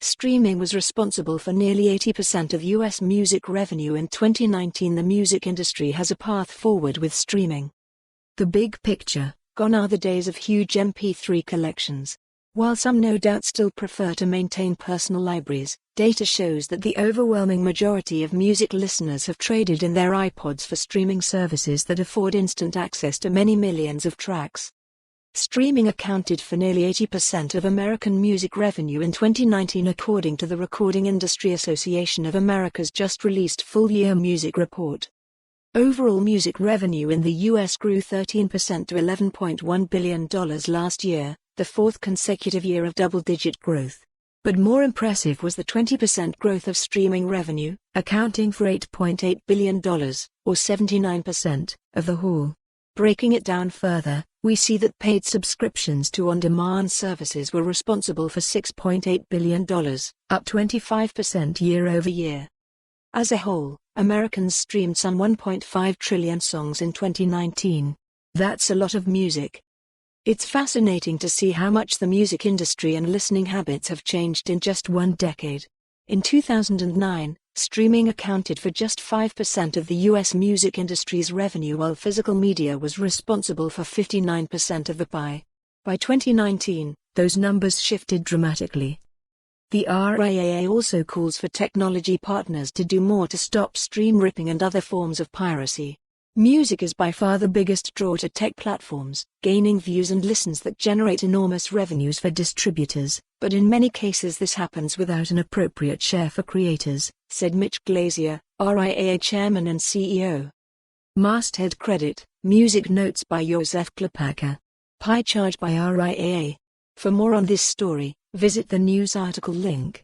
Streaming was responsible for nearly 80% of U.S. music revenue in 2019. The music industry has a path forward with streaming. The big picture: gone are the days of huge MP3 collections. While some no doubt still prefer to maintain personal libraries, data shows that the overwhelming majority of music listeners have traded in their iPods for streaming services that afford instant access to many millions of tracks. Streaming accounted for nearly 80% of American music revenue in 2019 according to the Recording Industry Association of America's just-released full-year music report. Overall music revenue in the U.S. grew 13% to $11.1 billion last year, the fourth consecutive year of double-digit growth. But more impressive was the 20% growth of streaming revenue, accounting for $8.8 billion, or 79%, of the whole. Breaking it down further, we see that paid subscriptions to on-demand services were responsible for $6.8 billion, up 25% year-over-year. As a whole, Americans streamed some 1.5 trillion songs in 2019. That's a lot of music. It's fascinating to see how much the music industry and listening habits have changed in just one decade. In 2009, streaming accounted for just 5% of the U.S. music industry's revenue, while physical media was responsible for 59% of the pie. By 2019, those numbers shifted dramatically. The RIAA also calls for technology partners to do more to stop stream ripping and other forms of piracy. Music is by far the biggest draw to tech platforms, gaining views and listens that generate enormous revenues for distributors, but in many cases this happens without an appropriate share for creators, said Mitch Glazier, RIAA chairman and CEO. Masthead credit, music notes by Josef Klepacher. Pie charge by RIAA. For more on this story, visit the news article link.